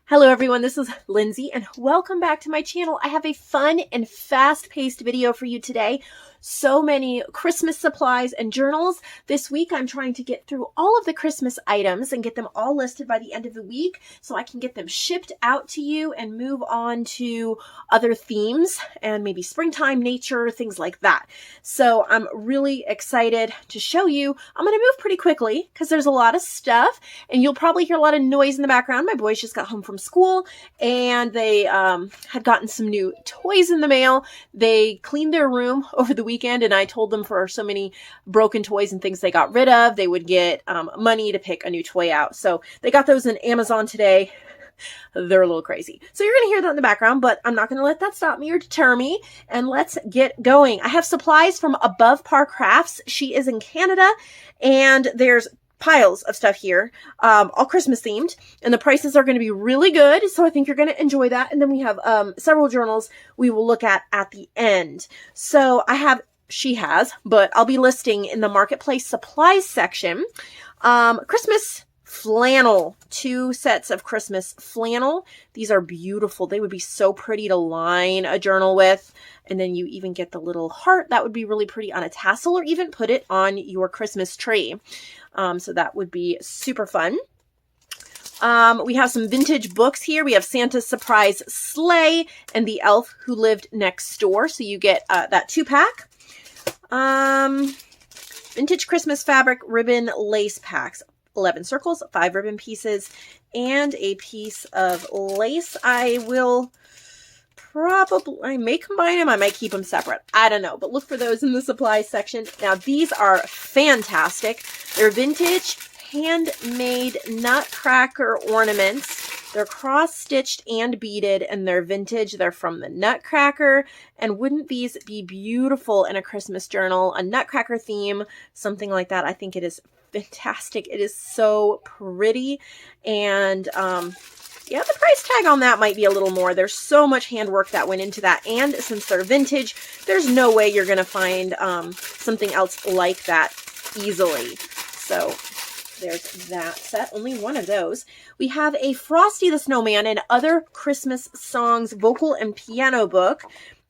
Hello everyone, this is Lindsay and welcome back to my channel. I have a fun and fast-paced video for you today. So many Christmas supplies and journals. This week I'm trying to get through all of the Christmas items and get them all listed by the end of the week so I can get them shipped out to you and move on to other themes and maybe springtime, nature, things like that. So I'm really excited to show you. I'm going to move pretty quickly because there's a lot of stuff and you'll probably hear a lot of noise in the background. My boys just got home from school and they had gotten some new toys in the mail. They cleaned their room over the weekend and I told them for so many broken toys and things they got rid of, they would get money to pick a new toy out. So they got those in Amazon today. They're a little crazy. So you're going to hear that in the background, but I'm not going to let that stop me or deter me. And let's get going. I have supplies from Above Par Crafts. She is in Canada and there's piles of stuff here, all Christmas themed, and the prices are going to be really good. So I think you're going to enjoy that. And then we have several journals we will look at the end. So she has, but I'll be listing in the marketplace supplies section, Christmas flannel, 2 sets of Christmas flannel. These are beautiful. They would be so pretty to line a journal with. And then you even get the little heart. That would be really pretty on a tassel or even put it on your Christmas tree. So that would be super fun. We have some vintage books here. We have Santa's Surprise Sleigh and The Elf Who Lived Next Door. So you get that 2-pack. Vintage Christmas fabric ribbon lace packs. 11 circles, 5 ribbon pieces, and a piece of lace. I may combine them. I might keep them separate. I don't know, but look for those in the supplies section. Now, these are fantastic. They're vintage, handmade nutcracker ornaments. They're cross-stitched and beaded, and they're vintage. They're from the Nutcracker. And wouldn't these be beautiful in a Christmas journal? A Nutcracker theme, something like that. I think it is fantastic. It is so pretty. And yeah, the price tag on that might be a little more. There's so much handwork that went into that. And since they're vintage, there's no way you're going to find something else like that easily. So there's that set. Only one of those. We have a Frosty the Snowman and Other Christmas Songs vocal and piano book.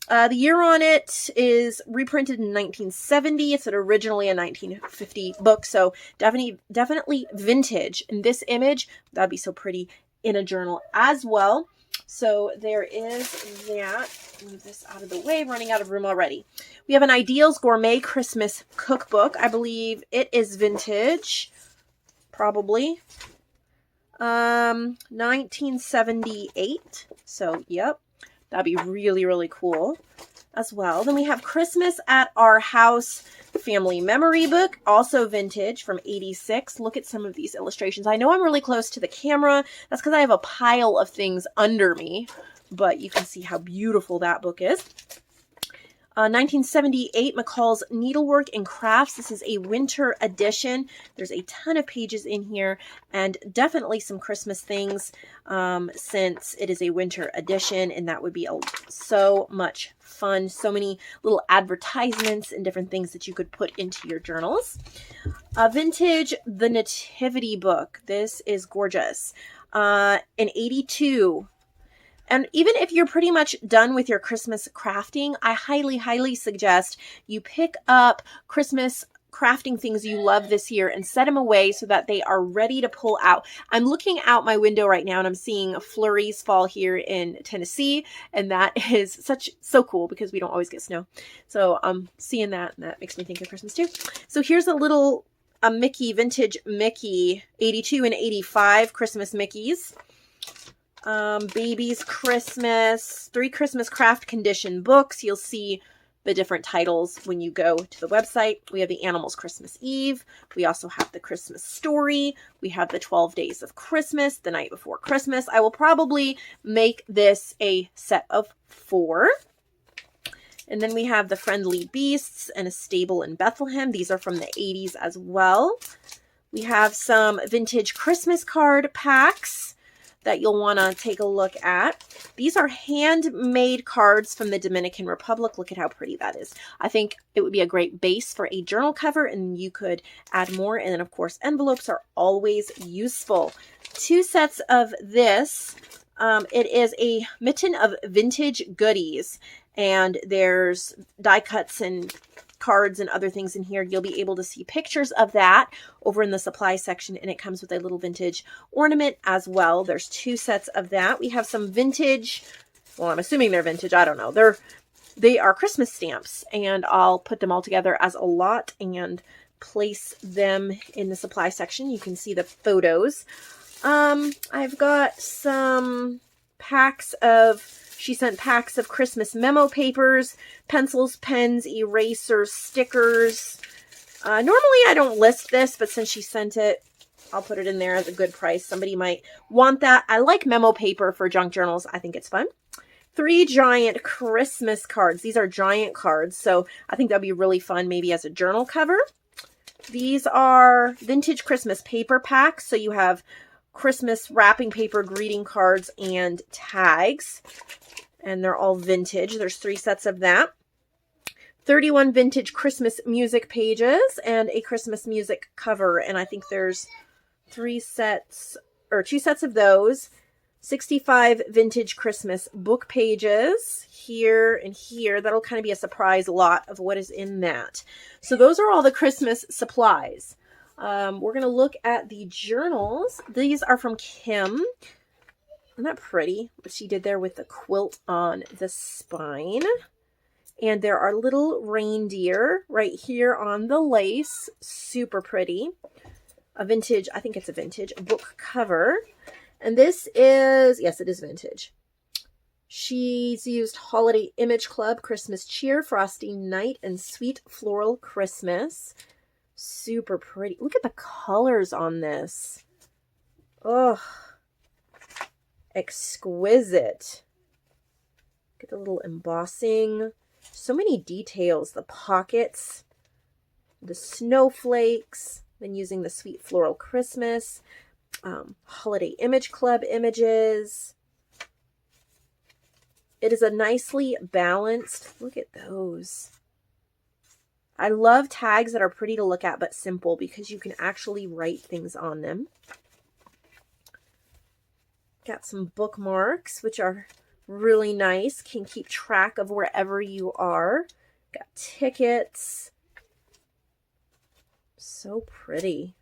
The year on it is reprinted in 1970. It's originally a 1950 book, so definitely vintage. In this image, that'd be so pretty in a journal as well. So there is that. Move this out of the way. Running out of room already. We have an Ideals Gourmet Christmas Cookbook. I believe it is vintage. Probably. 1978. So, yep. That'd be really, really cool as well. Then we have Christmas at Our House Family Memory Book, also vintage from 86. Look at some of these illustrations. I know I'm really close to the camera. That's because I have a pile of things under me, but you can see how beautiful that book is. 1978, McCall's Needlework and Crafts. This is a winter edition. There's a ton of pages in here and definitely some Christmas things since it is a winter edition, and that would be so much fun. So many little advertisements and different things that you could put into your journals. Vintage The Nativity Book. This is gorgeous. In 82. And even if you're pretty much done with your Christmas crafting, I highly, highly suggest you pick up Christmas crafting things you love this year and set them away so that they are ready to pull out. I'm looking out my window right now and I'm seeing flurries fall here in Tennessee, and that is so cool because we don't always get snow. So I'm seeing that, and that makes me think of Christmas too. So here's a Mickey, vintage Mickey, 82 and 85 Christmas Mickeys. Baby's Christmas, 3 Christmas craft condition books. You'll see the different titles when you go to the website. We have the Animals Christmas Eve. We also have the Christmas Story. We have the 12 Days of Christmas, the night before Christmas. I will probably make this a set of 4. And then we have the Friendly Beasts and A Stable in Bethlehem. These are from the 80s as well. We have some vintage Christmas card packs that you'll want to take a look at. These are handmade cards from the Dominican Republic. Look at how pretty that is. I think it would be a great base for a journal cover, and you could add more. And then, of course, envelopes are always useful. 2 sets of this It is a mitten of vintage goodies, and there's die cuts and cards and other things in here. You'll be able to see pictures of that over in the supply section, and it comes with a little vintage ornament as well. There's 2 sets of that. We have some vintage, well, I'm assuming they're vintage. I don't know. They are Christmas stamps, and I'll put them all together as a lot and place them in the supply section. You can see the photos. I've got some packs of, she sent packs of Christmas memo papers, pencils, pens, erasers, stickers. Normally I don't list this, but since she sent it, I'll put it in there as a good price. Somebody might want that. I like memo paper for junk journals. I think it's fun. 3 giant Christmas cards. These are giant cards, so I think that'd be really fun maybe as a journal cover. These are vintage Christmas paper packs, so you have Christmas wrapping paper, greeting cards, and tags. And they're all vintage. There's 3 sets of that. 31 vintage Christmas music pages and a Christmas music cover. And I think there's 3 sets or 2 sets of those. 65 vintage Christmas book pages here and here. That'll kind of be a surprise lot of what is in that. So those are all the Christmas supplies. We're going to look at the journals. These are from Kim. Isn't that pretty? What she did there with the quilt on the spine. And there are little reindeer right here on the lace. Super pretty. A vintage, I think it's a vintage book cover. And this is, yes, it is vintage. She's used Holiday Image Club, Christmas Cheer, Frosty Night, and Sweet Floral Christmas. Super pretty. Look at the colors on this. Oh, exquisite. Look at the little embossing. So many details. The pockets, the snowflakes, then using the Sweet Floral Christmas, Holiday Image Club images. It is a nicely balanced, look at those. I love tags that are pretty to look at but simple because you can actually write things on them. Got some bookmarks, which are really nice. Can keep track of wherever you are. Got tickets. So pretty.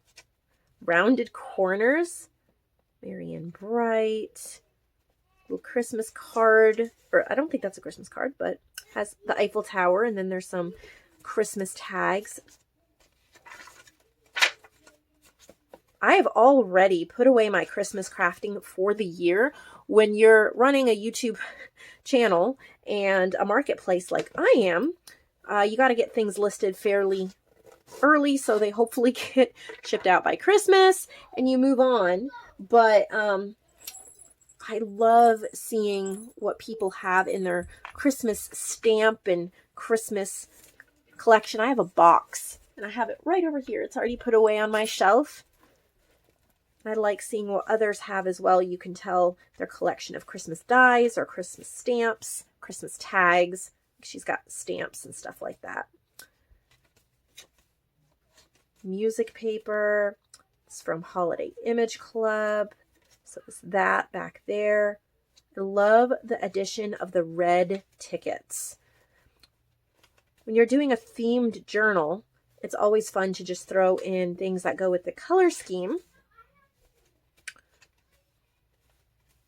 Rounded corners. Marion Bright. Little Christmas card. Or I don't think that's a Christmas card, but has the Eiffel Tower, and then there's some Christmas tags. I have already put away my Christmas crafting for the year. When you're running a YouTube channel and a marketplace like I am, you got to get things listed fairly early so they hopefully get shipped out by Christmas and you move on. But I love seeing what people have in their Christmas stamp and Christmas collection. I have a box and I have it right over here. It's already put away on my shelf. I like seeing what others have as well. You can tell their collection of Christmas dies or Christmas stamps, Christmas tags. She's got stamps and stuff like that. Music paper. It's from Holiday Image Club. So it's that back there. I love the addition of the red tickets. When you're doing a themed journal, it's always fun to just throw in things that go with the color scheme.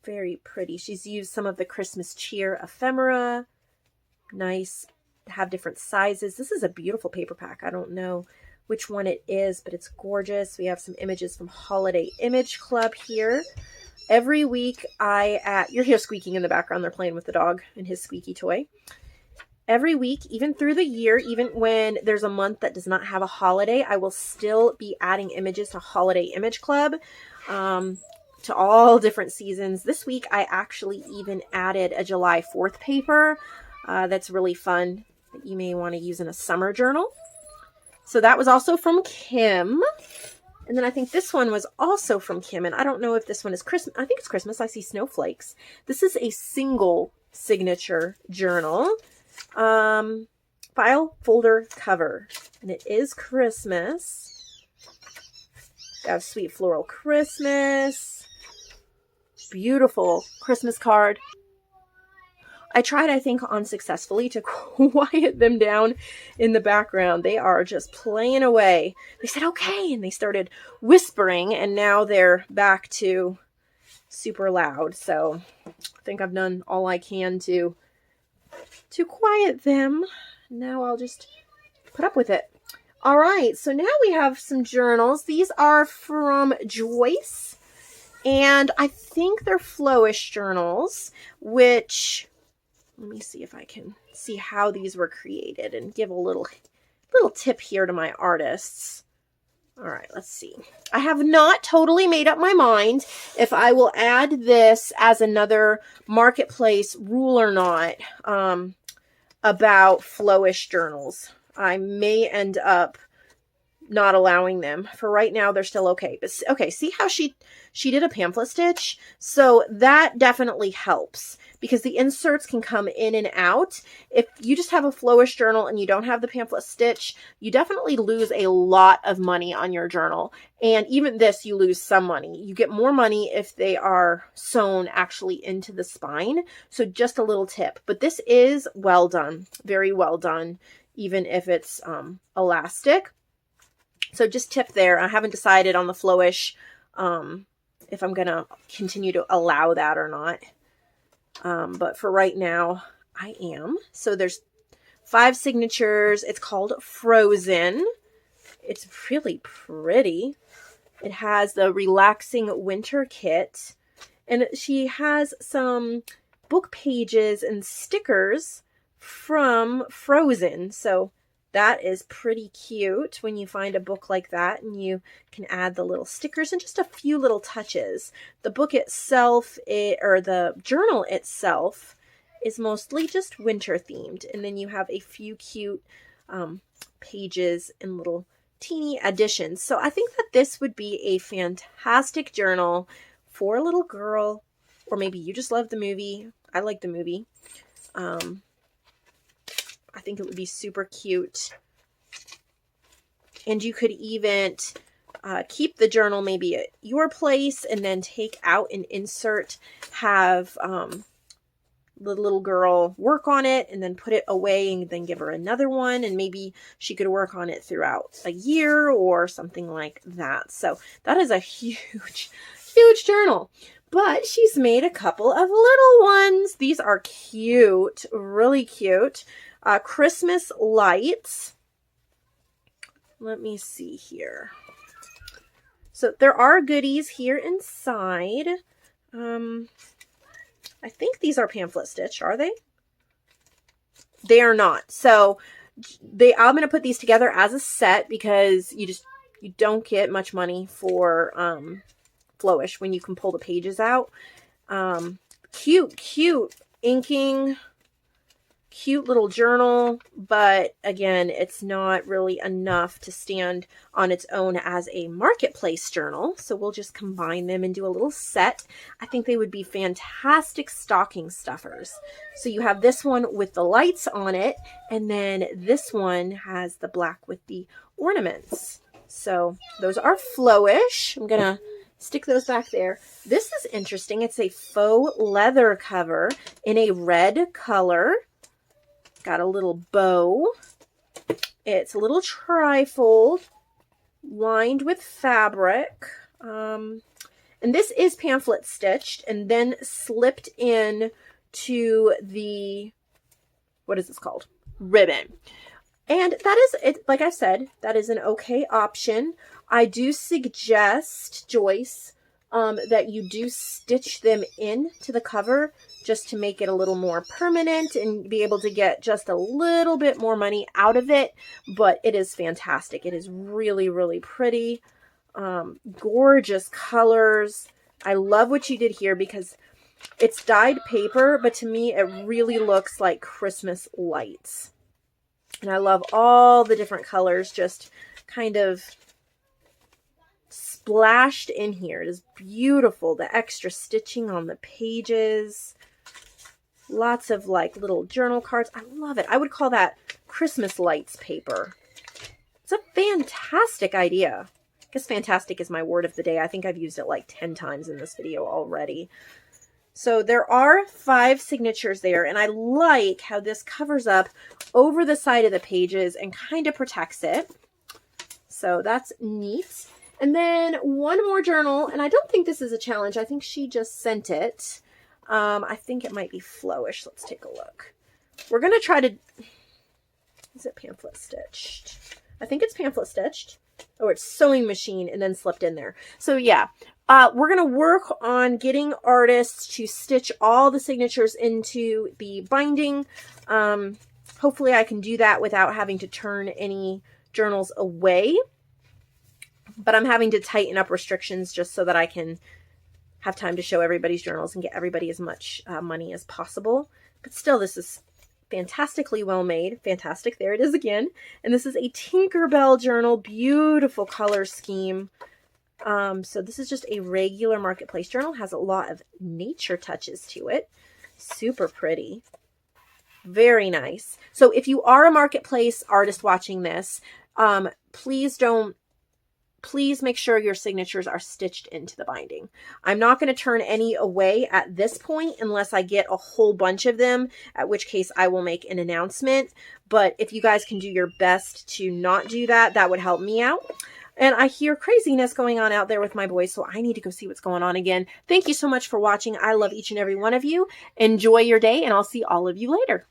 Very pretty. She's used some of the Christmas cheer ephemera. Nice to have different sizes. This is a beautiful paper pack. I don't know which one it is, but it's gorgeous. We have some images from Holiday Image Club here. Every week you'll hear squeaking in the background. They're playing with the dog and his squeaky toy. Every week, even through the year, even when there's a month that does not have a holiday, I will still be adding images to Holiday Image Club. To all different seasons. This week, I actually even added a July 4th paper that's really fun that you may want to use in a summer journal. So that was also from Kim. And then I think this one was also from Kim. And I don't know if this one is Christmas. I think it's Christmas. I see snowflakes. This is a single signature journal. File folder cover. And it is Christmas. Got Sweet Floral Christmas. Beautiful Christmas card. I tried, I think, unsuccessfully to quiet them down in the background. They are just playing away. They said, okay, and they started whispering, and now they're back to super loud. So I think I've done all I can to quiet them. Now I'll just put up with it. All right, so now we have some journals. These are from Joyce, and I think they're Flowish journals, which... let me see if I can see how these were created and give a little tip here to my artists. All right, let's see. I have not totally made up my mind if I will add this as another marketplace rule or not about Flowish journals. I may end up not allowing them. For right now, they're still okay. But okay, see how she did a pamphlet stitch? So that definitely helps because the inserts can come in and out. If you just have a Flowish journal and you don't have the pamphlet stitch, you definitely lose a lot of money on your journal. And even this, you lose some money. You get more money if they are sewn actually into the spine. So just a little tip. But this is well done, very well done, even if it's elastic. So just tip there. I haven't decided on the Flowish if I'm going to continue to allow that or not. But for right now, I am. So there's 5 signatures. It's called Frozen. It's really pretty. It has the relaxing winter kit. And she has some book pages and stickers from Frozen. So that is pretty cute when you find a book like that and you can add the little stickers and just a few little touches. The book itself, or the journal itself, is mostly just winter themed. And then you have a few cute pages and little teeny additions. So I think that this would be a fantastic journal for a little girl, or maybe you just love the movie. I like the movie. I think it would be super cute. And you could even keep the journal maybe at your place and then take out an insert, have the little girl work on it and then put it away and then give her another one. And maybe she could work on it throughout a year or something like that. So that is a huge, huge journal. But she's made a couple of little ones. These are cute, really cute. Christmas lights. Let me see here. So there are goodies here inside. I think these are pamphlet stitch, are they? They are not. So I'm going to put these together as a set because you don't get much money for Flowish when you can pull the pages out. Cute inking. Cute little journal, but again, it's not really enough to stand on its own as a marketplace journal. So we'll just combine them and do a little set. I think they would be fantastic stocking stuffers. So you have this one with the lights on it, and then this one has the black with the ornaments. So those are Flowish. I'm gonna stick those back there. This is interesting. It's a faux leather cover in a red color. Got a little bow. It's a little trifold lined with fabric. And this is pamphlet stitched and then slipped in to the, what is this called? Ribbon. And that is it. Like I said, that is an okay option. I do suggest, Joyce, that you do stitch them into the cover just to make it a little more permanent and be able to get just a little bit more money out of it. But it is fantastic. It is really, really pretty. Gorgeous colors. I love what you did here because it's dyed paper, but to me, it really looks like Christmas lights. And I love all the different colors just kind of splashed in here. It is beautiful. The extra stitching on the pages. Lots of like little journal cards. I love it. I would call that Christmas lights paper. It's a fantastic idea. guess fantastic is my word of the day. I think I've used it like 10 times in this video already. So there are 5 signatures there, and I like how this covers up over the side of the pages and kind of protects it. So that's neat. And then one more journal, and I don't think this is a challenge. I think she just sent it. I think it might be flowish. Let's take a look. We're going to try to... Is it pamphlet stitched? I think it's pamphlet stitched. Oh, it's sewing machine and then slipped in there. So yeah, we're going to work on getting artists to stitch all the signatures into the binding. Hopefully I can do that without having to turn any journals away. But I'm having to tighten up restrictions just so that I can have time to show everybody's journals and get everybody as much money as possible. But still, this is fantastically well made. Fantastic. There it is again. And this is a Tinkerbell journal. Beautiful color scheme. So this is just a regular marketplace journal. Has a lot of nature touches to it. Super pretty. Very nice. So if you are a marketplace artist watching this, please make sure your signatures are stitched into the binding. I'm not going to turn any away at this point unless I get a whole bunch of them, at which case I will make an announcement. But if you guys can do your best to not do that, that would help me out. And I hear craziness going on out there with my boys, so I need to go see what's going on again. Thank you so much for watching. I love each and every one of you. Enjoy your day, and I'll see all of you later.